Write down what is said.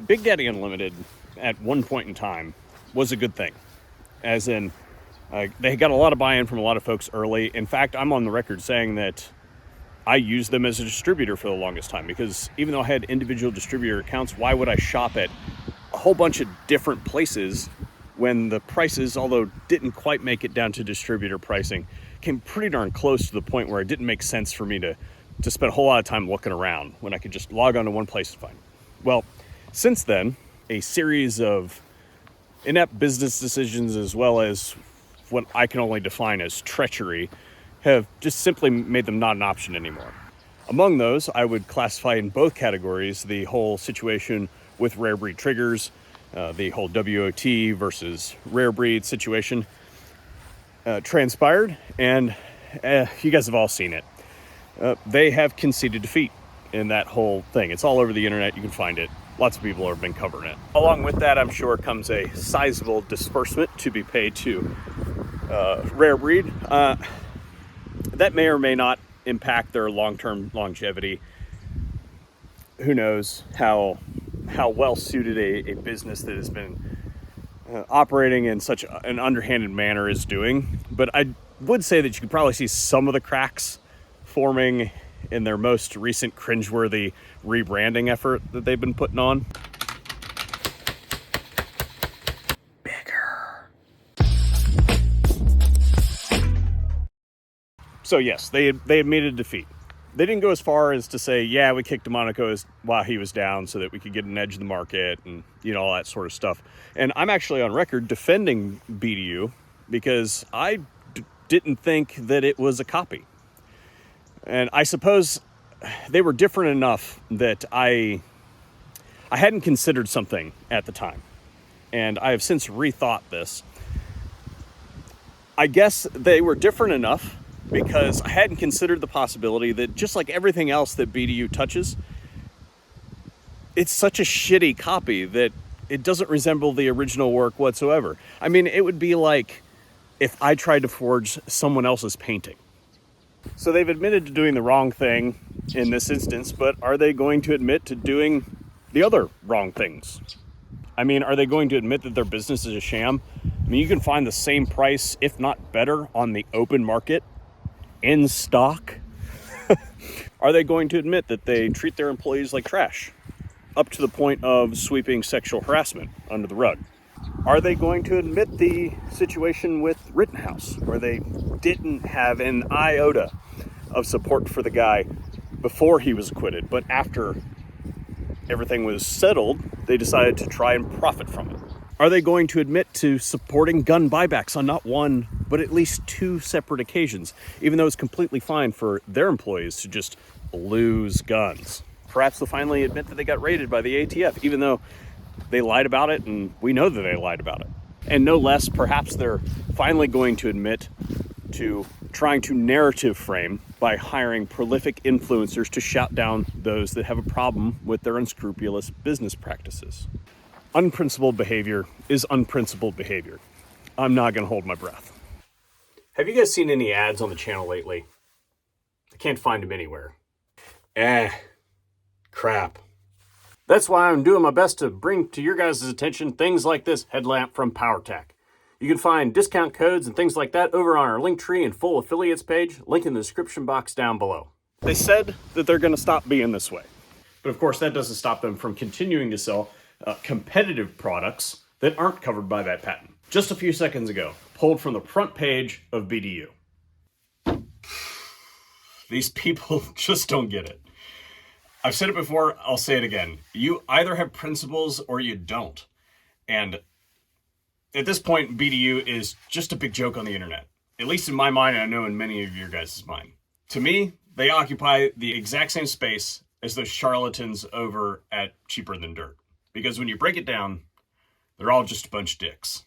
Big Daddy Unlimited at one point in time was a good thing, as in they got a lot of buy-in from a lot of folks early. In fact, I'm on the record saying that I used them as a distributor for the longest time, because even though I had individual distributor accounts, why would I shop at a whole bunch of different places when the prices, although didn't quite make it down to distributor pricing, came pretty darn close to the point where it didn't make sense for me to spend a whole lot of time looking around when I could just log on to one place and find it. Well, since then, a series of inept business decisions, as well as what I can only define as treachery, have just simply made them not an option anymore. Among those, I would classify in both categories the whole situation with rare breed triggers, the whole WOT versus rare breed situation transpired, and you guys have all seen it. They have conceded defeat in that whole thing. It's all over the internet. You can find it. Lots of people have been covering it. Along with that, I'm sure comes a sizable disbursement to be paid to rare breed. That may or may not impact their long-term longevity. Who knows how well suited a business that has been operating in such an underhanded manner is doing. But I would say that you could probably see some of the cracks forming in their most recent cringeworthy rebranding effort that they've been putting on. Bigger. So yes, they admitted defeat. They didn't go as far as to say, yeah, we kicked DeMonico while he was down so that we could get an edge in the market and, all that sort of stuff. And I'm actually on record defending BDU because I didn't think that it was a copy. And I suppose they were different enough that I hadn't considered something at the time. And I have since rethought this. I guess they were different enough because I hadn't considered the possibility that just like everything else that BDU touches, it's such a shitty copy that it doesn't resemble the original work whatsoever. I mean, it would be like if I tried to forge someone else's painting. So they've admitted to doing the wrong thing in this instance, but are they going to admit to doing the other wrong things? I mean, are they going to admit that their business is a sham? I mean, you can find the same price, if not better, on the open market, in stock. Are they going to admit that they treat their employees like trash, up to the point of sweeping sexual harassment under the rug? Are they going to admit the situation with Rittenhouse, where they didn't have an iota of support for the guy before he was acquitted, but after everything was settled, they decided to try and profit from it? Are they going to admit to supporting gun buybacks on not one, but at least two separate occasions, even though it's completely fine for their employees to just lose guns? Perhaps they'll finally admit that they got raided by the ATF, even though they lied about it, and we know that they lied about it. And no less, perhaps they're finally going to admit to trying to narrative frame by hiring prolific influencers to shout down those that have a problem with their unscrupulous business practices. Unprincipled behavior is unprincipled behavior. I'm not going to hold my breath. Have you guys seen any ads on the channel lately? I can't find them anywhere. Crap. That's why I'm doing my best to bring to your guys' attention things like this headlamp from PowerTech. You can find discount codes and things like that over on our Linktree and full affiliates page, link in the description box down below. They said that they're going to stop being this way. But of course, that doesn't stop them from continuing to sell competitive products that aren't covered by that patent. Just a few seconds ago, pulled from the front page of BDU. These people just don't get it. I've said it before, I'll say it again. You either have principles or you don't. And at this point, BDU is just a big joke on the internet. At least in my mind, and I know in many of your guys' mind. To me, they occupy the exact same space as those charlatans over at Cheaper Than Dirt. Because when you break it down, they're all just a bunch of dicks.